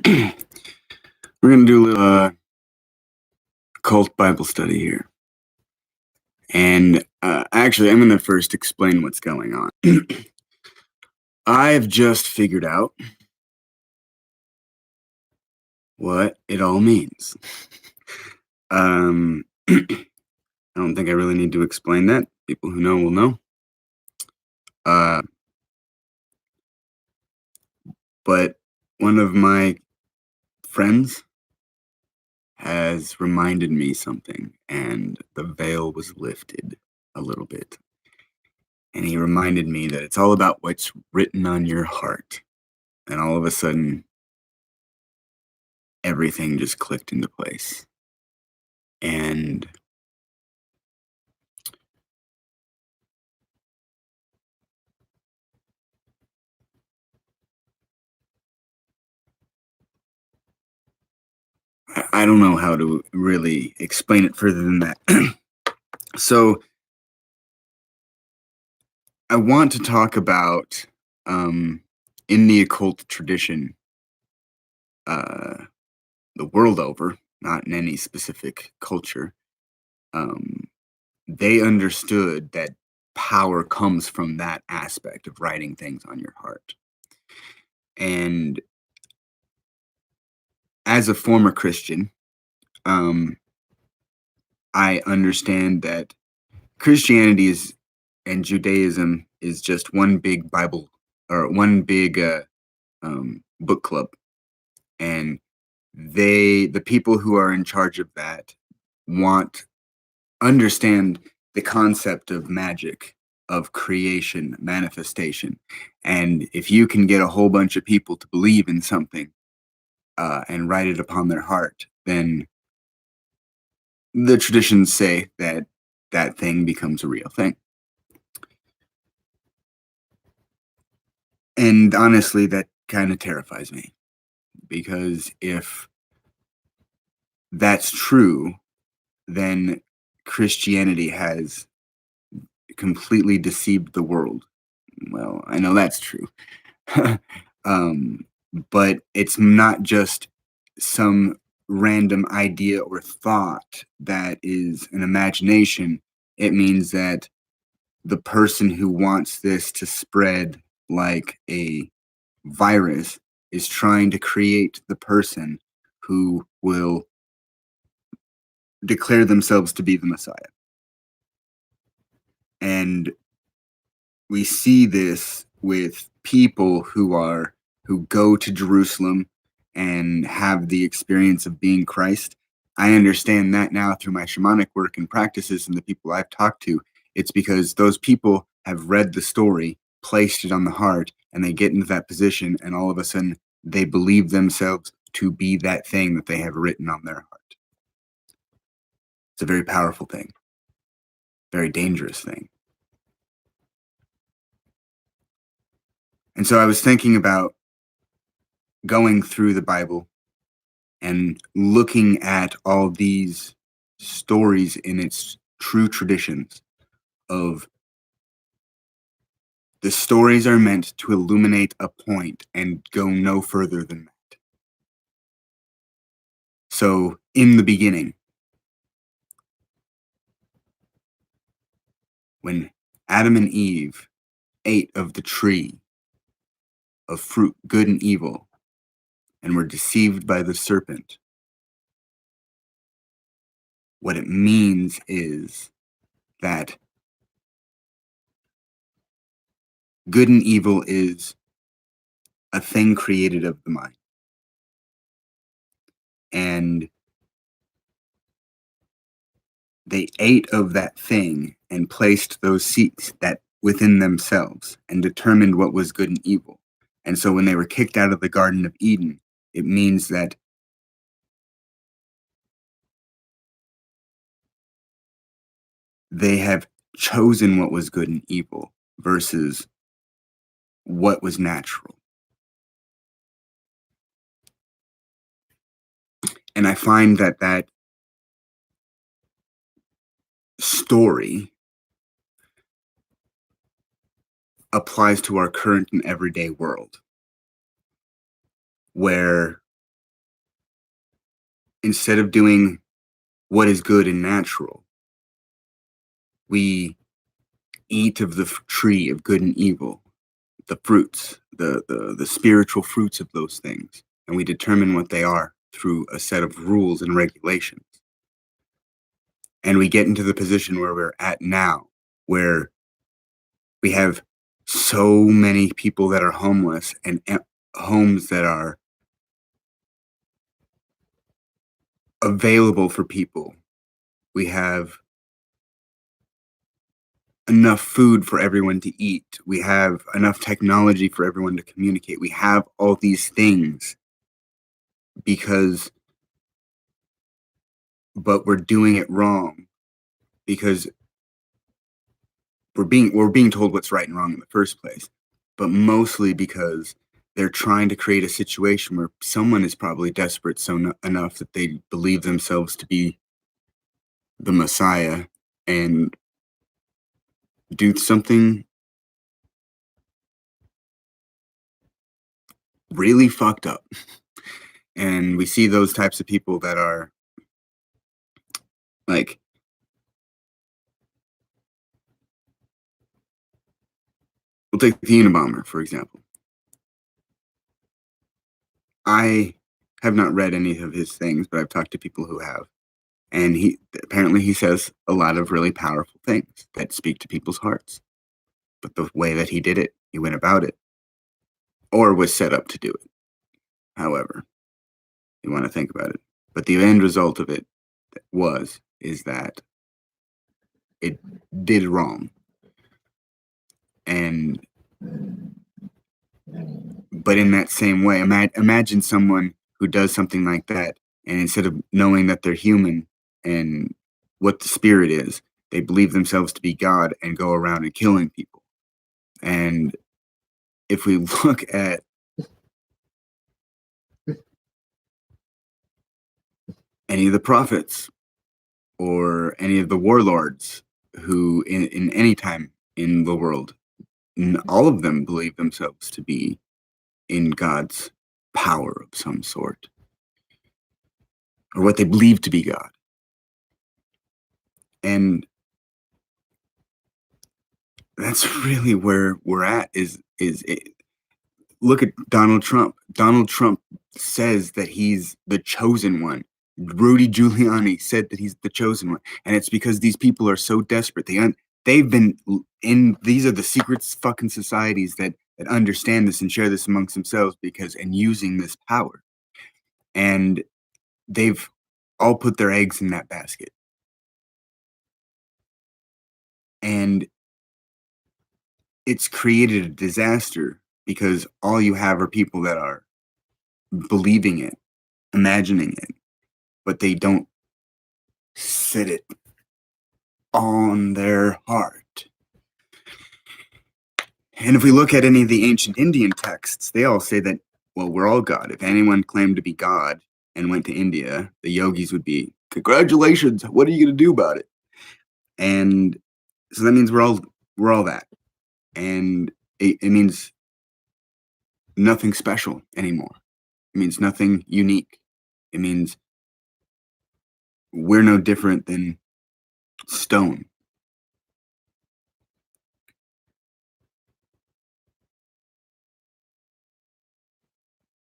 We're going to do a little cult Bible study here. And actually, I'm going to first explain what's going on. I've just figured out what it all means. I don't think I really need to explain that. People who know will know. But one of my friends has reminded me something, and the veil was lifted a little bit. And he reminded me that it's all about what's written on your heart. And all of a sudden, everything just clicked into place. And I don't know how to really explain it further than that. So I want to talk about, in the occult tradition, the world over, not in any specific culture, they understood that power comes from that aspect of writing things on your heart. And as a former Christian, I understand that Christianity is and Judaism is just one big Bible or one big book club, and the people who are in charge of that understand the concept of magic, of creation, manifestation, and if you can get a whole bunch of people to believe in something and write it upon their heart, then the traditions say that that thing becomes a real thing. And honestly, that kind of terrifies me, because if that's true, then Christianity has completely deceived the world. Well, I know that's true. But it's not just some random idea or thought that is an imagination. It means that the person who wants this to spread like a virus is trying to create the person who will declare themselves to be the Messiah. And we see this with people who go to Jerusalem and have the experience of being Christ. I understand that now through my shamanic work and practices and the people I've talked to. It's because those people have read the story, placed it on the heart, and they get into that position, and all of a sudden they believe themselves to be that thing that they have written on their heart. It's a very powerful thing, very dangerous thing. And so I was thinking about going through the Bible and looking at all these stories in its true traditions of the stories are meant to illuminate a point and go no further than that. So in the beginning, when Adam and Eve ate of the tree of fruit, good and evil, and were deceived by the serpent, what it means is that good and evil is a thing created of the mind. And they ate of that thing and placed those seeds that within themselves and determined what was good and evil. And so when they were kicked out of the Garden of Eden, it means that they have chosen what was good and evil versus what was natural. And I find that that story applies to our current and everyday world, where instead of doing what is good and natural, we eat of the tree of good and evil, the fruits, the spiritual fruits of those things, and we determine what they are through a set of rules and regulations. And we get into the position where we're at now, where we have so many people that are homeless and homes that are available for people. We have enough food for everyone to eat. We have enough technology for everyone to communicate. We have all these things but we're doing it wrong because we're being told what's right and wrong in the first place, but mostly because they're trying to create a situation where someone is probably desperate enough that they believe themselves to be the Messiah and do something really fucked up. And we see those types of people that are like, we'll take the Unabomber, for example. I have not read any of his things, but I've talked to people who have. And he says a lot of really powerful things that speak to people's hearts. But the way that he did it, he went about it, or was set up to do it. However, you want to think about it. But the end result of it is that it did wrong. And but in that same way, imagine someone who does something like that, and instead of knowing that they're human and what the spirit is, they believe themselves to be God and go around and killing people. And if we look at any of the prophets or any of the warlords who in any time in the world, all of them believe themselves to be in God's power of some sort, or what they believe to be God. And that's really where we're at is it. Look at Donald Trump. Donald Trump says that he's the chosen one. Rudy Giuliani said that he's the chosen one. And it's because these people are so desperate. They've been in, these are the secret fucking societies that understand this and share this amongst themselves and using this power. And they've all put their eggs in that basket. And it's created a disaster because all you have are people that are believing it, imagining it, but they don't sit it on their heart. And if we look at any of the ancient Indian texts, they all say that, well, we're all God. If anyone claimed to be God and went to India, the yogis would be, congratulations, what are you going to do about it? And so that means we're all that. And it means nothing special anymore. It means nothing unique. It means we're no different than stone.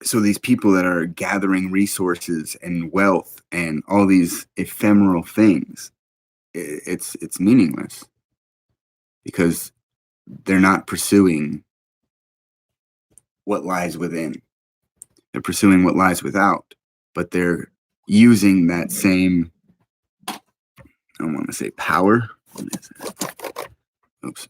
So these people that are gathering resources and wealth and all these ephemeral things, it's meaningless because they're not pursuing what lies within. They're pursuing what lies without, but they're using that same, I don't want to say power. Oops.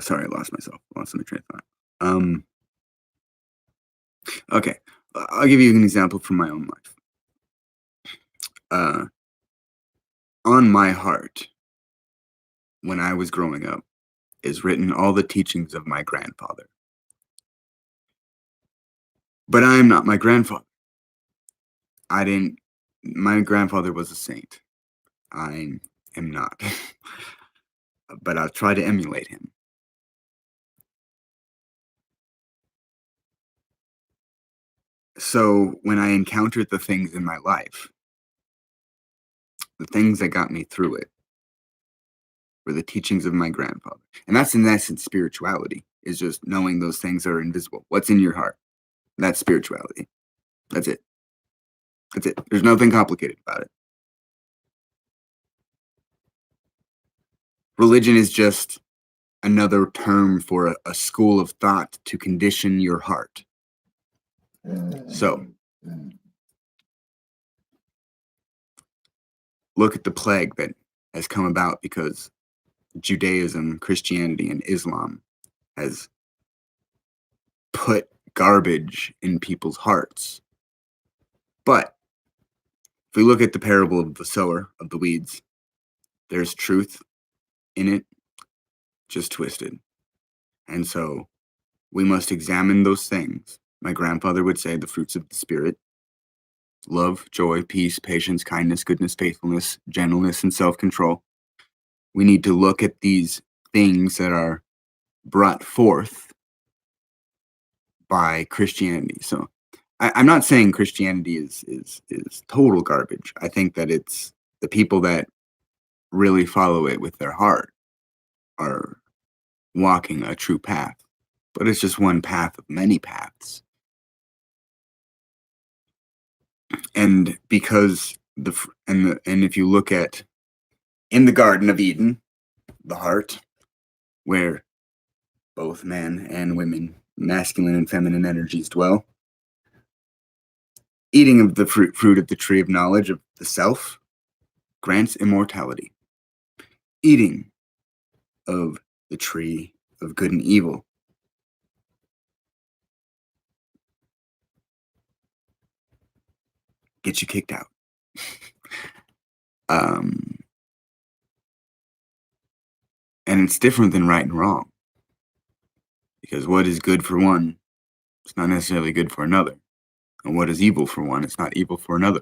Sorry, I lost my train of thought. Okay, I'll give you an example from my own life. On my heart, when I was growing up, is written all the teachings of my grandfather. But I am not my grandfather. My grandfather was a saint. I am not. But I'll try to emulate him. So when I encountered the things in my life, the things that got me through it were the teachings of my grandfather. And that's in essence spirituality, is just knowing those things are invisible. What's in your heart? That's spirituality. That's it. That's it. There's nothing complicated about it. Religion is just another term for a school of thought to condition your heart. So, look at the plague that has come about because Judaism, Christianity, and Islam has put garbage in people's hearts. But if we look at the parable of the sower of the weeds, there's truth in it, just twisted. And so we must examine those things. My grandfather would say the fruits of the Spirit: love, joy, peace, patience, kindness, goodness, faithfulness, gentleness, and self-control. We need to look at these things that are brought forth by Christianity. So I'm not saying Christianity is total garbage. I think that it's the people that really follow it with their heart are walking a true path. But it's just one path of many paths. And because and if you look at in the Garden of Eden, the heart, where both men and women, masculine and feminine energies dwell, eating of the fruit of the tree of knowledge of the self grants immortality. Eating of the tree of good and evil gets you kicked out. And it's different than right and wrong, because what is good for one is not necessarily good for another, and what is evil for one is not evil for another.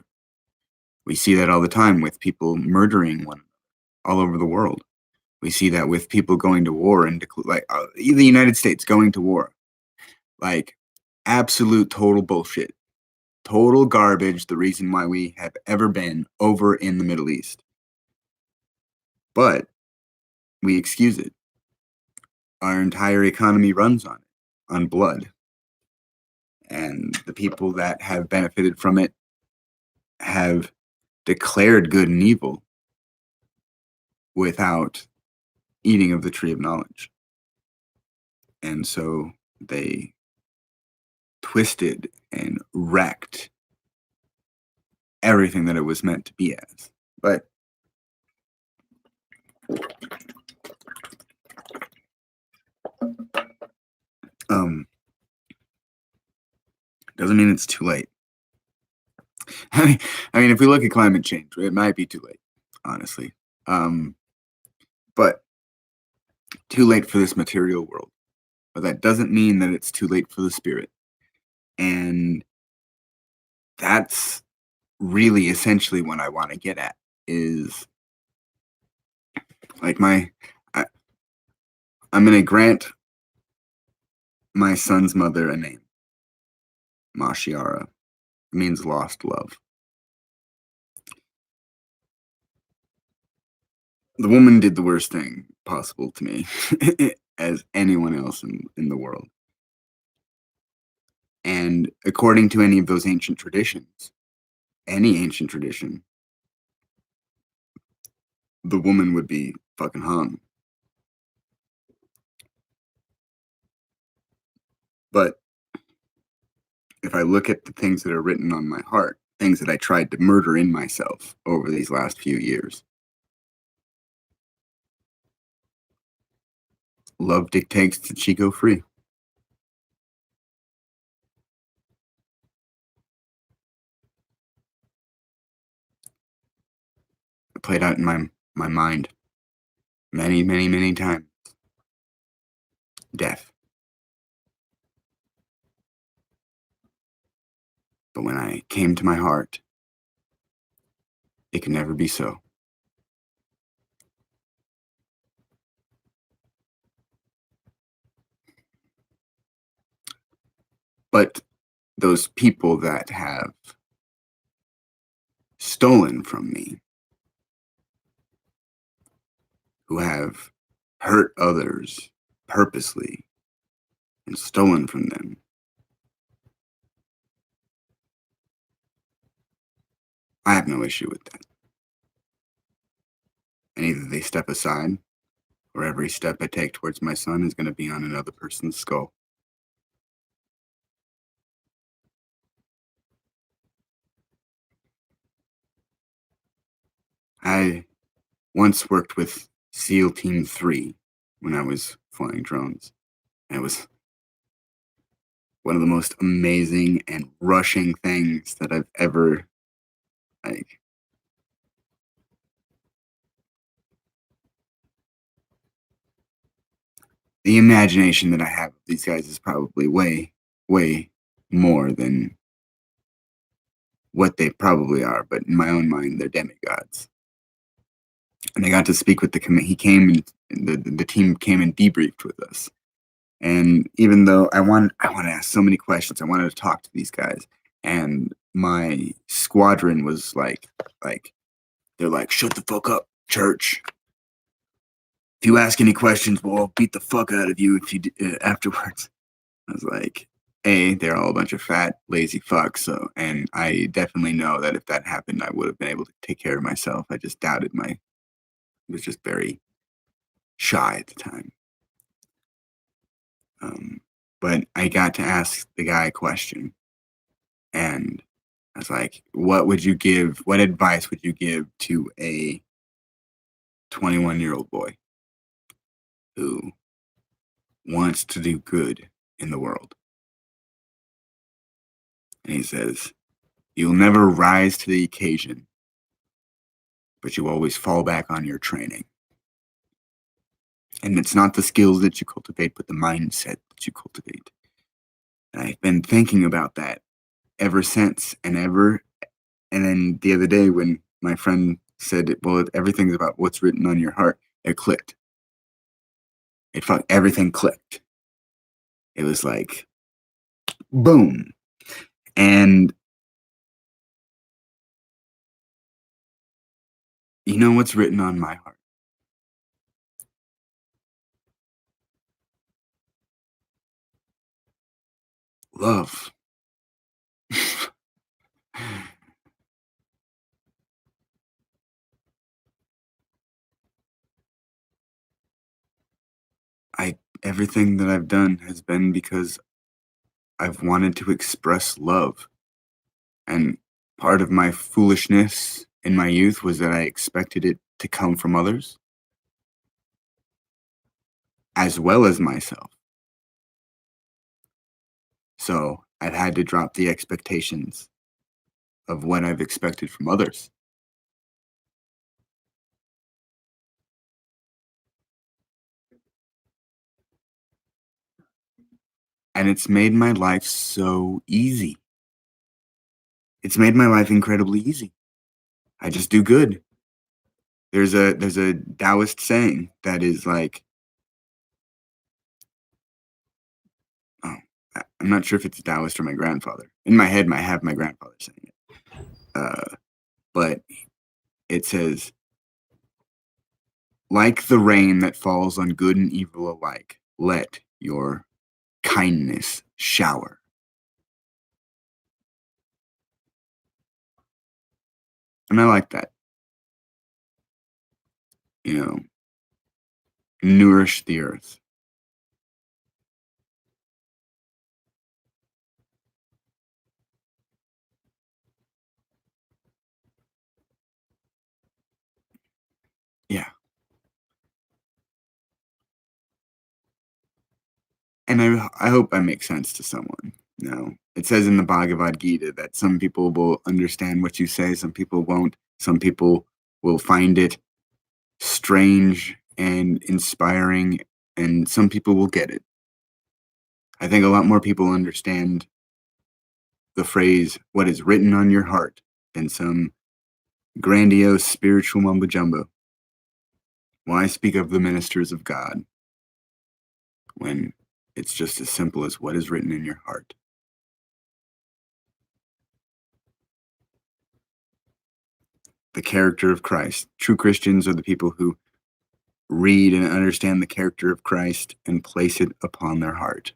We see that all the time with people murdering one all over the world. We see that with people going to war, and like the United States going to war, like absolute total bullshit, total garbage. The reason why we have ever been over in the Middle East, but we excuse it. Our entire economy runs on it, on blood. And the people that have benefited from it have declared good and evil without eating of the tree of knowledge. And so they twisted and wrecked everything that it was meant to be as. But doesn't mean it's too late. I mean, if we look at climate change, it might be too late, honestly. But too late for this material world. But that doesn't mean that it's too late for the spirit. And that's really essentially what I want to get at, is like I'm going to grant my son's mother a name. Mashiara. It means lost love. The woman did the worst thing possible to me as anyone else in the world. And according to any of those ancient traditions, any ancient tradition, the woman would be fucking hung. But if I look at the things that are written on my heart, things that I tried to murder in myself over these last few years, love dictates that she go free. It played out in my mind many, many, many times. Death. But when I came to my heart, it can never be so. But those people that have stolen from me, who have hurt others purposely and stolen from them, I have no issue with that. And either they step aside, or every step I take towards my son is going to be on another person's skull. I once worked with SEAL Team 3 when I was flying drones. And it was one of the most amazing and rushing things that I've ever, like, the imagination that I have of these guys is probably way, way more than what they probably are. But in my own mind, they're demigods. And I got to speak with the command. He came and the team came and debriefed with us. And even though I want to ask so many questions, I wanted to talk to these guys. And my squadron was like they're like, shut the fuck up, church. If you ask any questions, we'll beat the fuck out of you if you afterwards. I was like, A, they're all a bunch of fat, lazy fucks. So, and I definitely know that if that happened, I would have been able to take care of myself. I just doubted was just very shy at the time. But I got to ask the guy a question, and I was like, what advice would you give to a 21-year-old boy who wants to do good in the world? And he says, you'll never rise to the occasion, but you always fall back on your training. And it's not the skills that you cultivate, but the mindset that you cultivate. And I've been thinking about that ever since. And then the other day when my friend said, well, everything's about what's written on your heart, it clicked. Everything clicked. It was like, boom. And you know what's written on my heart? Love. Everything that I've done has been because I've wanted to express love. And part of my foolishness in my youth was that I expected it to come from others as well as myself. So I've had to drop the expectations of what I've expected from others. And it's made my life so easy. It's made my life incredibly easy. I just do good. There's a Taoist saying that is like, oh, I'm not sure if it's Taoist or my grandfather. In my head, I have my grandfather saying it. But it says, like the rain that falls on good and evil alike, let your kindness shower. And I like that. You know, nourish the earth. Yeah. And I hope I make sense to someone. You know, it says in the Bhagavad Gita that some people will understand what you say, some people won't. Some people will find it strange and inspiring, and some people will get it. I think a lot more people understand the phrase, what is written on your heart, than some grandiose spiritual mumbo jumbo. Why speak of the ministers of God when it's just as simple as what is written in your heart? the character of Christ. True Christians are the people who read and understand the character of Christ and place it upon their heart.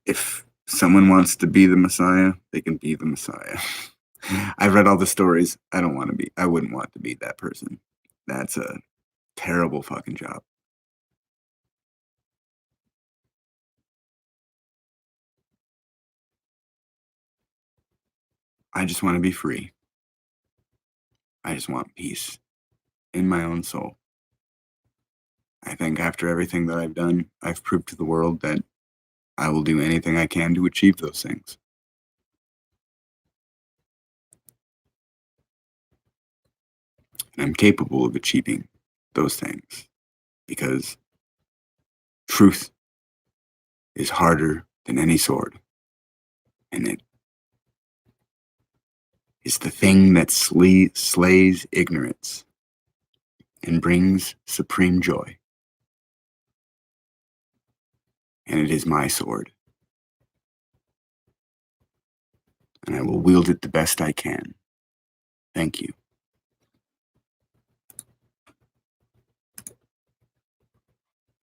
If someone wants to be the Messiah, they can be the Messiah. I've read all the stories. I wouldn't want to be that person. That's a terrible fucking job. I just want to be free. I just want peace in my own soul. I think after everything that I've done, I've proved to the world that I will do anything I can to achieve those things. And I'm capable of achieving those things because truth is harder than any sword. And it is the thing that slays ignorance and brings supreme joy. And it is my sword. And I will wield it the best I can. Thank you.